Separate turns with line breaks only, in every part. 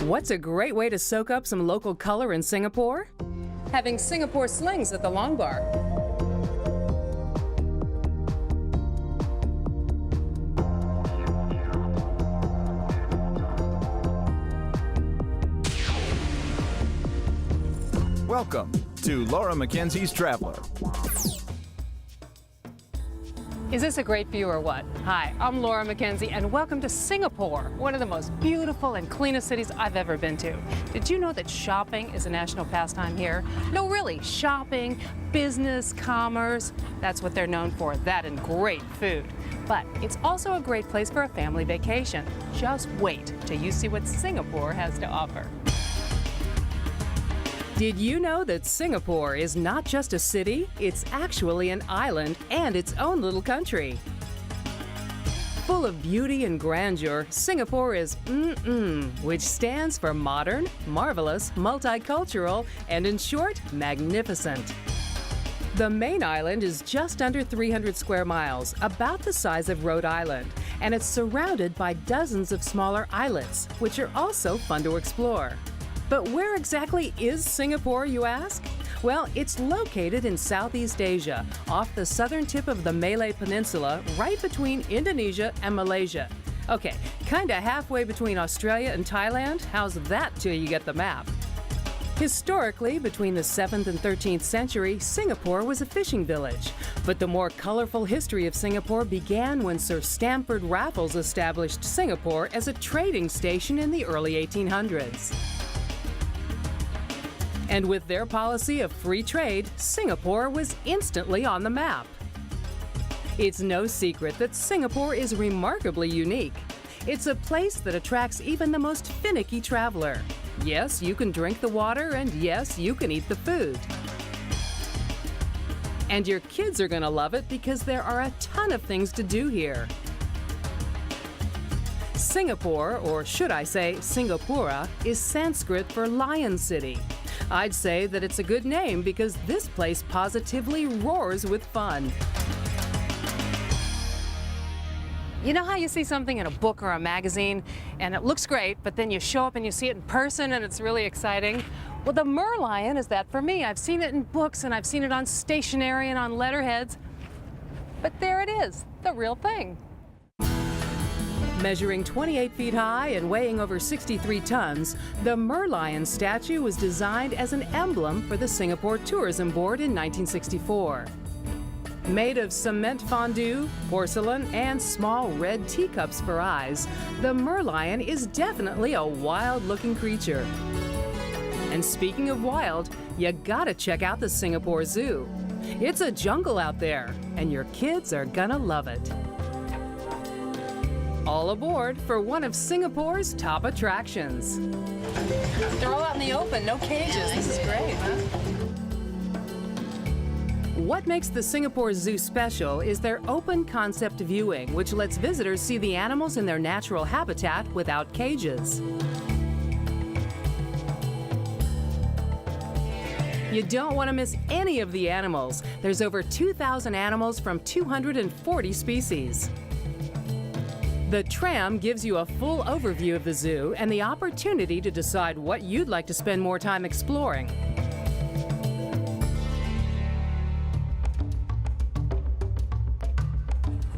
What's a great way to soak up some local color in Singapore? Having Singapore slings at the Long Bar.
Welcome to Laura McKenzie's Traveler.
Is this a great view or what? Hi, I'm Laura McKenzie and welcome to Singapore, one of the most beautiful and cleanest cities I've ever been to. Did you know that shopping is a national pastime here? No, really, shopping, business, commerce, that's what they're known for, that and great food. But it's also a great place for a family vacation. Just wait till you see what Singapore has to offer. Did you know that Singapore is not just a city? It's actually an island and its own little country. Full of beauty and grandeur, Singapore is which stands for modern, marvelous, multicultural, and in short, magnificent. The main island is just under 300 square miles, about the size of Rhode Island, and it's surrounded by dozens of smaller islets, which are also fun to explore. But where exactly is Singapore, you ask? Well, it's located in Southeast Asia, off the southern tip of the Malay Peninsula, right between Indonesia and Malaysia. Okay, kinda halfway between Australia and Thailand. How's that till you get the map? Historically, between the 7th and 13th century, Singapore was a fishing village. But the more colorful history of Singapore began when Sir Stamford Raffles established Singapore as a trading station in the early 1800s. And with their policy of free trade, Singapore was instantly on the map. It's no secret that Singapore is remarkably unique. It's a place that attracts even the most finicky traveler. Yes, you can drink the water, and yes, you can eat the food. And your kids are gonna love it because there are a ton of things to do here. Singapore, or should I say Singapura, is Sanskrit for Lion City. I'd say that it's a good name because this place positively roars with fun. You know how you see something in a book or a magazine and it looks great, but then you show up and you see it in person and it's really exciting? Well, the Merlion is that for me. I've seen it in books and I've seen it on stationery and on letterheads. But there it is, the real thing. Measuring 28 feet high and weighing over 63 tons, the Merlion Statue was designed as an emblem for the Singapore Tourism Board in 1964. Made of cement fondue, porcelain, and small red teacups for eyes, the Merlion is definitely a wild-looking creature. And speaking of wild, you gotta check out the Singapore Zoo. It's a jungle out there, and your kids are gonna love it. All aboard for one of Singapore's top attractions. They're all out in the open, no cages. This is great, huh? What makes the Singapore Zoo special is their open concept viewing, which lets visitors see the animals in their natural habitat without cages. You don't want to miss any of the animals. There's over 2,000 animals from 240 species. The tram gives you a full overview of the zoo and the opportunity to decide what you'd like to spend more time exploring.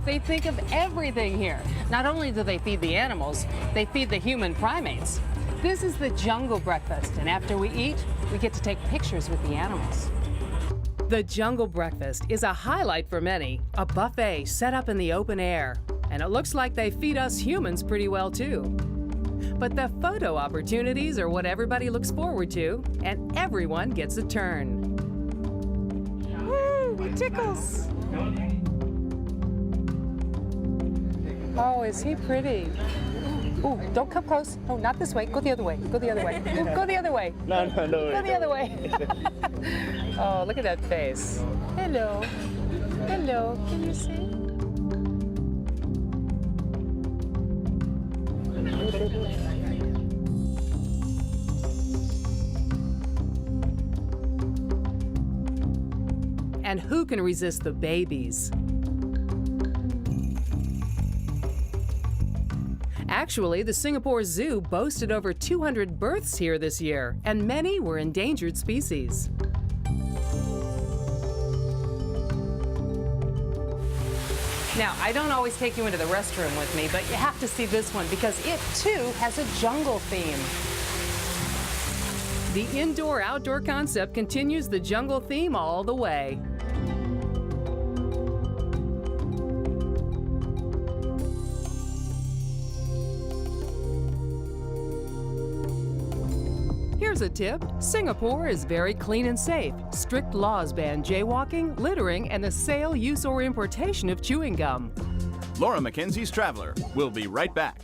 They think of everything here. Not only do they feed the animals, they feed the human primates. This is the jungle breakfast, and after we eat, we get to take pictures with the animals. The jungle breakfast is a highlight for many, a buffet set up in the open air. And it looks like they feed us humans pretty well too. But the photo opportunities are what everybody looks forward to, and everyone gets a turn. Woo, he tickles. Oh, is he pretty? Ooh, don't come close. No, not this way. Go the other way. Go the other way. Ooh, go the other way.
No.
Go the other way. Oh, look at that face. Hello. Hello. Can you see? And who can resist the babies? Actually, the Singapore Zoo boasted over 200 births here this year, and many were endangered species. Now, I don't always take you into the restroom with me, but you have to see this one because it, too, has a jungle theme. The indoor-outdoor concept continues the jungle theme all the way. Here's a tip. Singapore is very clean and safe. Strict laws ban jaywalking, littering, and the sale, use, or importation of chewing gum.
Laura McKenzie's Traveler. We'll be right back.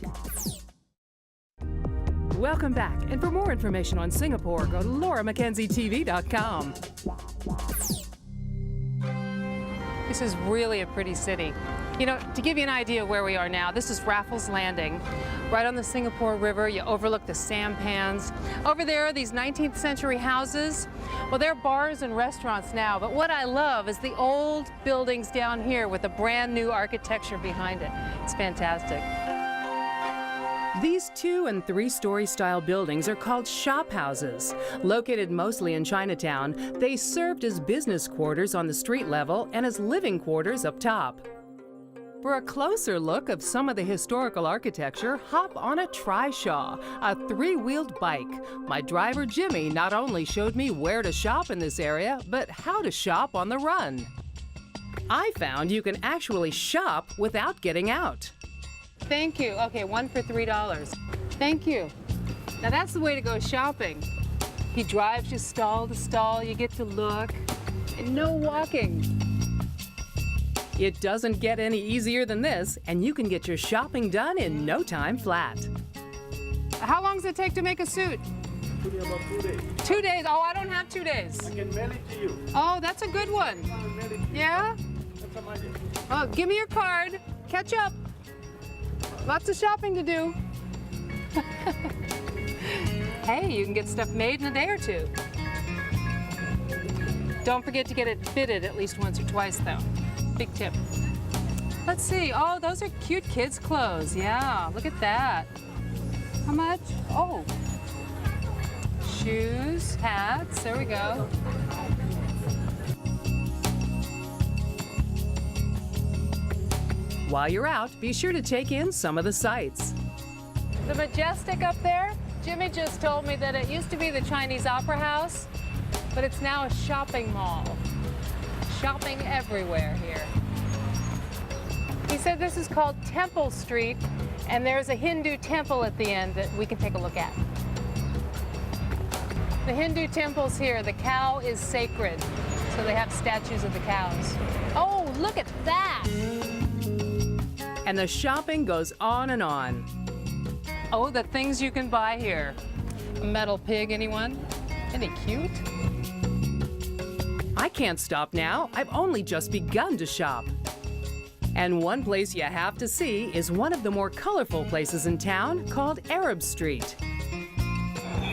Welcome back, and for more information on Singapore, go to lauramckenzietv.com. This is really a pretty city. You know, to give you an idea of where we are now, this is Raffles Landing. Right on the Singapore River, you overlook the sampans. Over there are these 19th century houses. Well, they're bars and restaurants now, but what I love is the old buildings down here with the brand new architecture behind it. It's fantastic. These 2- and 3-story style buildings are called shop houses. Located mostly in Chinatown, they served as business quarters on the street level and as living quarters up top. For a closer look of some of the historical architecture, hop on a trishaw, a 3-wheeled bike. My driver, Jimmy, not only showed me where to shop in this area, but how to shop on the run. I found you can actually shop without getting out. Thank you. Okay, 1 for $3. Thank you. Now that's the way to go shopping. He drives you stall to stall, you get to look, and no walking. It doesn't get any easier than this, and you can get your shopping done in no time flat. How long does it take to make a suit?
Took me about 2 days.
2 days? Oh, I don't have 2 days.
I can mail it to you.
Oh, that's a good one.
I'll mail it to you.
Yeah?
That's how much it is.
Oh, give me your card. Catch up. Lots of shopping to do. Hey, you can get stuff made in a day or two. Don't forget to get it fitted at least once or twice, though. Big tip. Let's see. Oh, those are cute kids' clothes. Yeah, look at that. How much? Oh. Shoes, hats. There we go. While you're out, be sure to take in some of the sights. The Majestic up there, Jimmy just told me that it used to be the Chinese Opera House, but it's now a shopping mall. Shopping everywhere here. He said this is called Temple Street, and there's a Hindu temple at the end that we can take a look at. The Hindu temples here, the cow is sacred, so they have statues of the cows. Oh, look at that! And the shopping goes on and on. Oh, the things you can buy here. A metal pig, anyone? Isn't he cute? I can't stop now. I've only just begun to shop. And one place you have to see is one of the more colorful places in town called Arab Street.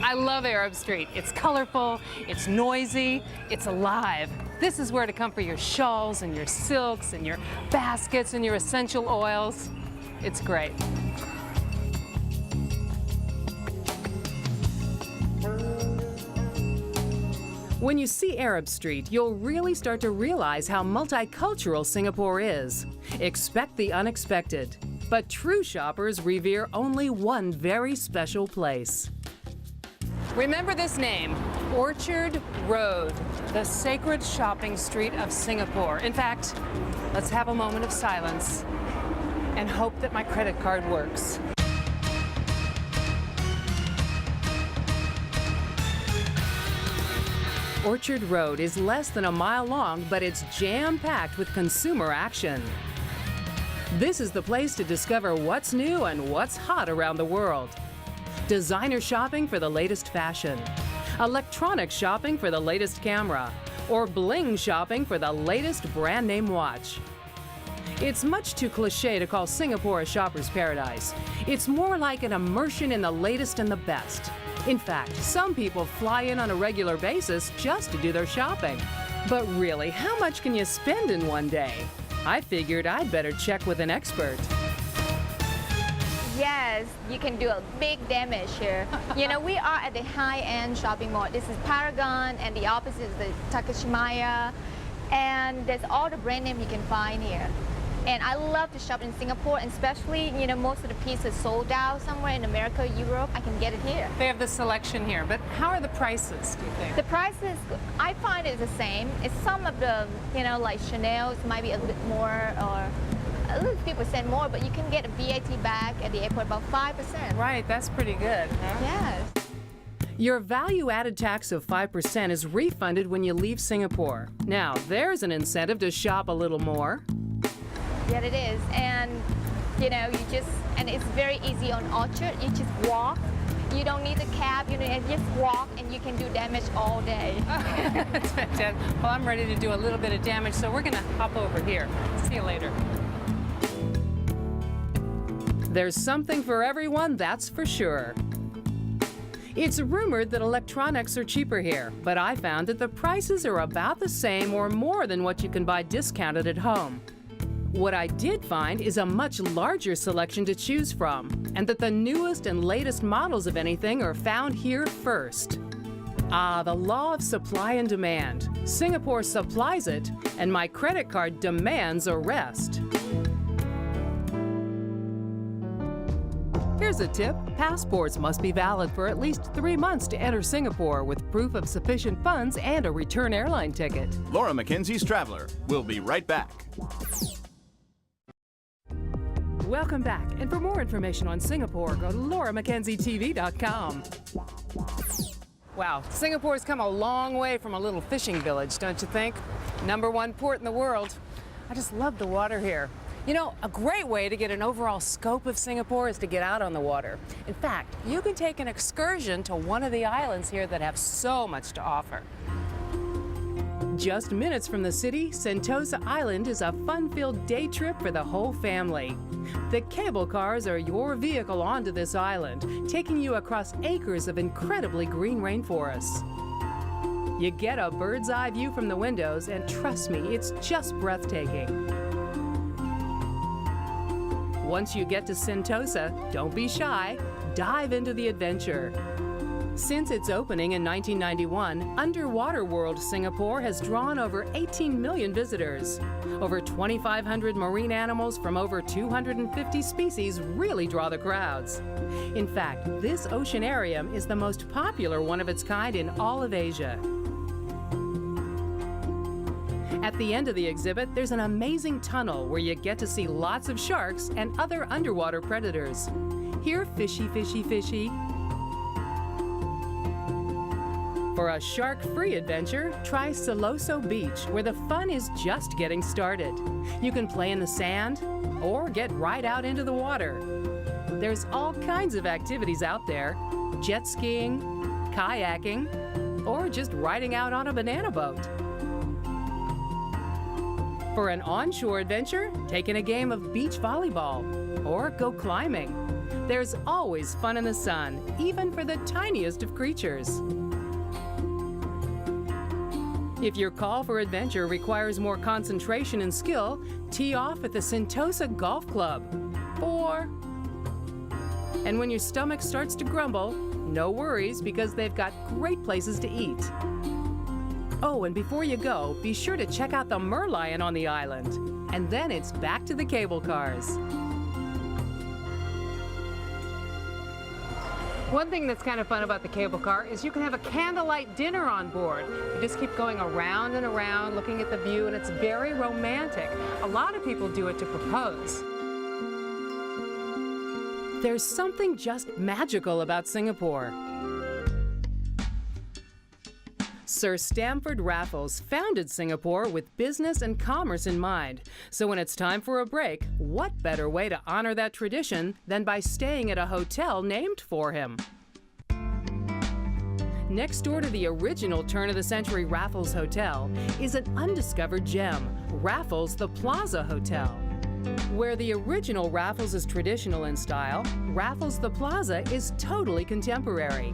I love Arab Street. It's colorful, it's noisy, it's alive. This is where to come for your shawls and your silks and your baskets and your essential oils. It's great. When you see Arab Street, you'll really start to realize how multicultural Singapore is. Expect the unexpected. But true shoppers revere only one very special place. Remember this name, Orchard Road, the sacred shopping street of Singapore. In fact, let's have a moment of silence and hope that my credit card works. Orchard Road is less than a mile long, but it's jam-packed with consumer action. This is the place to discover what's new and what's hot around the world. Designer shopping for the latest fashion, electronic shopping for the latest camera, or bling shopping for the latest brand name watch. It's much too cliche to call Singapore a shopper's paradise. It's more like an immersion in the latest and the best. In fact, some people fly in on a regular basis just to do their shopping. But really, how much can you spend in one day? I figured I'd better check with an expert.
Yes, you can do a big damage here. You know, we are at the high-end shopping mall. This is Paragon, and the opposite is the Takashimaya, and there's all the brand name you can find here. And I love to shop in Singapore, and especially, you know, most of the pieces sold out somewhere in America, Europe. I can get it here.
They have the selection here, but how are the prices, do you think?
The prices, I find it's the same. It's some of the, you know, like Chanel's might be a bit more, or a little few percent more, but you can get a VAT back at the airport about 5%.
Right, that's pretty good, huh?
Yes.
Your value-added tax of 5% is refunded when you leave Singapore. Now, there's an incentive to shop a little more.
Yeah, it is. And, you know, and it's very easy on Orchard. You just walk. You don't need a cab. You just walk, and you can do damage all day.
That's fantastic. Well, I'm ready to do a little bit of damage, so we're going to hop over here. See you later. There's something for everyone, that's for sure. It's rumored that electronics are cheaper here, but I found that the prices are about the same or more than what you can buy discounted at home. What I did find is a much larger selection to choose from, and that the newest and latest models of anything are found here first. Ah, the law of supply and demand. Singapore supplies it, and my credit card demands a rest. Here's a tip. Passports must be valid for at least 3 months to enter Singapore with proof of sufficient funds and a return airline ticket.
Laura McKenzie's Traveler. We'll be right back.
Welcome back, and for more information on Singapore, go to lauramckenzietv.com. Wow, Singapore's come a long way from a little fishing village, don't you think? #1 port in the world. I just love the water here. You know, a great way to get an overall scope of Singapore is to get out on the water. In fact, you can take an excursion to one of the islands here that have so much to offer. Just minutes from the city, Sentosa Island is a fun-filled day trip for the whole family. The cable cars are your vehicle onto this island, taking you across acres of incredibly green rainforests. You get a bird's eye view from the windows, and trust me, it's just breathtaking. Once you get to Sentosa, don't be shy, dive into the adventure. Since its opening in 1991, Underwater World Singapore has drawn over 18 million visitors. Over 2,500 marine animals from over 250 species really draw the crowds. In fact, this oceanarium is the most popular one of its kind in all of Asia. At the end of the exhibit, there's an amazing tunnel where you get to see lots of sharks and other underwater predators. Hear fishy, fishy, fishy? For a shark-free adventure, try Siloso Beach, where the fun is just getting started. You can play in the sand or get right out into the water. There's all kinds of activities out there: jet skiing, kayaking, or just riding out on a banana boat. For an onshore adventure, take in a game of beach volleyball or go climbing. There's always fun in the sun, even for the tiniest of creatures. If your call for adventure requires more concentration and skill, tee off at the Sentosa Golf Club. And when your stomach starts to grumble, no worries, because they've got great places to eat. Oh, and before you go, be sure to check out the Merlion on the island. And then it's back to the cable cars. One thing that's kind of fun about the cable car is you can have a candlelight dinner on board. You just keep going around and around, looking at the view, and it's very romantic. A lot of people do it to propose. There's something just magical about Singapore. Sir Stamford Raffles founded Singapore with business and commerce in mind. So when it's time for a break, what better way to honor that tradition than by staying at a hotel named for him? Next door to the original turn-of-the-century Raffles Hotel is an undiscovered gem, Raffles the Plaza Hotel. Where the original Raffles is traditional in style, Raffles the Plaza is totally contemporary.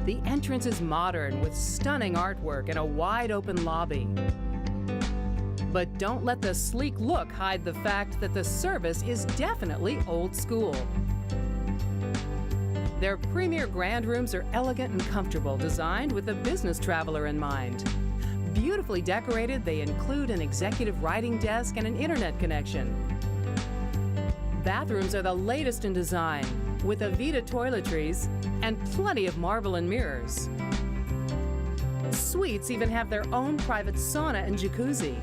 The entrance is modern with stunning artwork and a wide-open lobby. But don't let the sleek look hide the fact that the service is definitely old school. Their premier grand rooms are elegant and comfortable, designed with the business traveler in mind. Beautifully decorated, they include an executive writing desk and an internet connection. Bathrooms are the latest in design, with Avita toiletries and plenty of marble and mirrors. Suites even have their own private sauna and jacuzzi.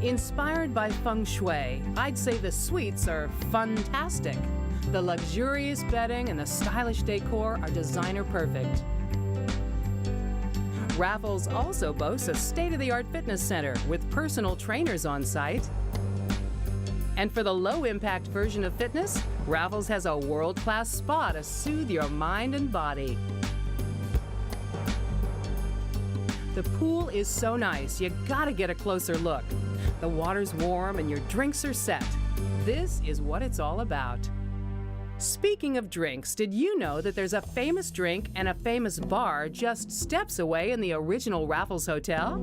Inspired by feng shui, I'd say the suites are fun-tastic. The luxurious bedding and the stylish decor are designer perfect. Raffles also boasts a state-of-the-art fitness center with personal trainers on site. And for the low-impact version of fitness, Raffles has a world-class spa to soothe your mind and body. The pool is so nice, you gotta get a closer look. The water's warm and your drinks are set. This is what it's all about. Speaking of drinks, did you know that there's a famous drink and a famous bar just steps away in the original Raffles Hotel?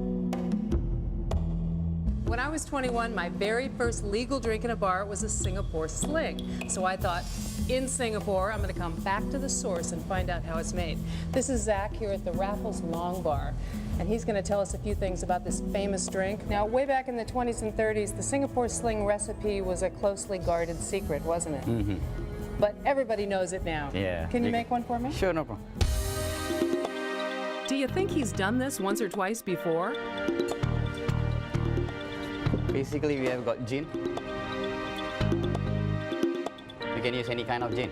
When I was 21, my very first legal drink in a bar was a Singapore Sling. So I thought, in Singapore, I'm going to come back to the source and find out how it's made. This is Zach here at the Raffles Long Bar, and he's going to tell us a few things about this famous drink. Now, way back in the 20s and 30s, the Singapore Sling recipe was a closely guarded secret, wasn't it? Mm-hmm. But everybody knows it now.
Yeah.
Can you make one for me?
Sure, no problem.
Do you think he's done this once or twice before?
Basically, we have got gin. You can use any kind of gin.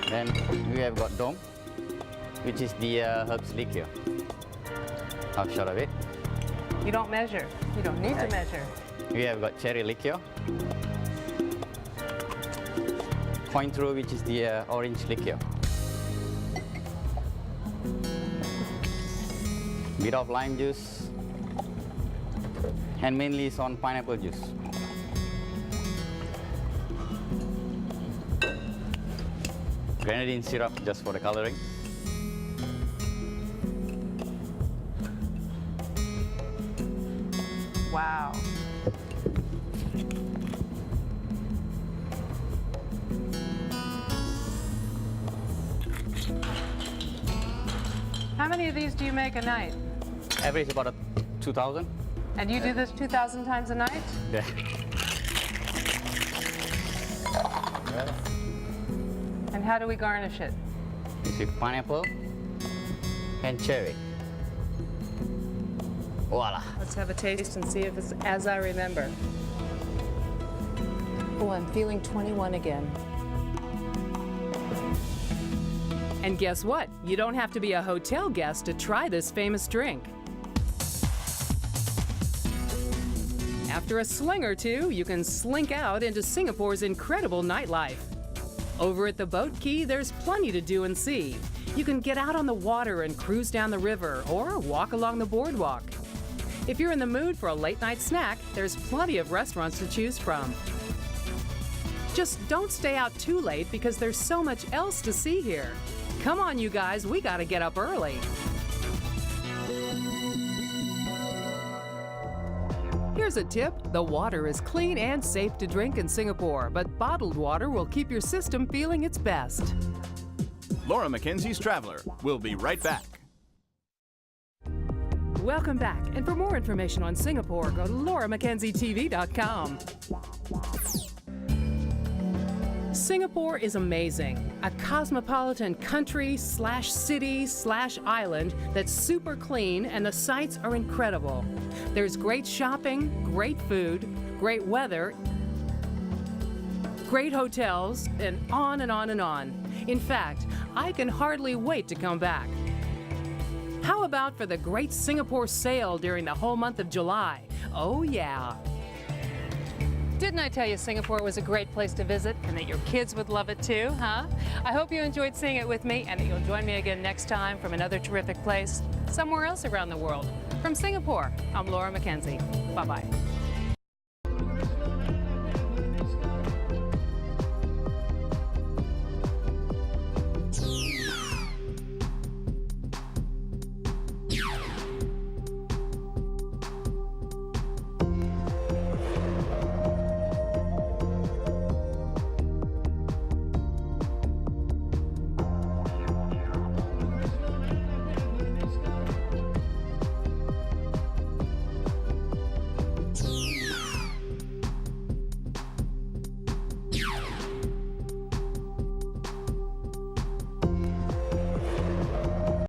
Then we have got dom, which is the herbs liqueur. Half shot of it.
You don't measure. You don't need to measure.
We have got cherry liqueur. Cointreau, which is the orange liqueur. Bit of lime juice. And mainly it's on pineapple juice. Grenadine syrup just for the coloring.
Wow. How many of these do you make a night?
Average about 2,000.
And you do this 2,000 times a night?
Yeah.
And how do we garnish it?
You see pineapple and cherry. Voila.
Let's have a taste and see if it's as I remember. Oh, I'm feeling 21 again. And guess what? You don't have to be a hotel guest to try this famous drink. After a sling or two, you can slink out into Singapore's incredible nightlife. Over at the boat quay, there's plenty to do and see. You can get out on the water and cruise down the river or walk along the boardwalk. If you're in the mood for a late-night snack, there's plenty of restaurants to choose from. Just don't stay out too late because there's so much else to see here. Come on, you guys, we gotta get up early. Here's a tip. The water is clean and safe to drink in Singapore, but bottled water will keep your system feeling its best.
Laura McKenzie's Traveler. We'll be right back.
Welcome back, and for more information on Singapore, go to lauramckenzietv.com. Singapore is amazing. A cosmopolitan country/city/island that's super clean, and the sights are incredible. There's great shopping, great food, great weather, great hotels, and on and on and on. In fact, I can hardly wait to come back. How about for the great Singapore sale during the whole month of July? Oh yeah. Didn't I tell you Singapore was a great place to visit and that your kids would love it too, huh? I hope you enjoyed seeing it with me and that you'll join me again next time from another terrific place somewhere else around the world. From Singapore, I'm Laura McKenzie. Bye-bye.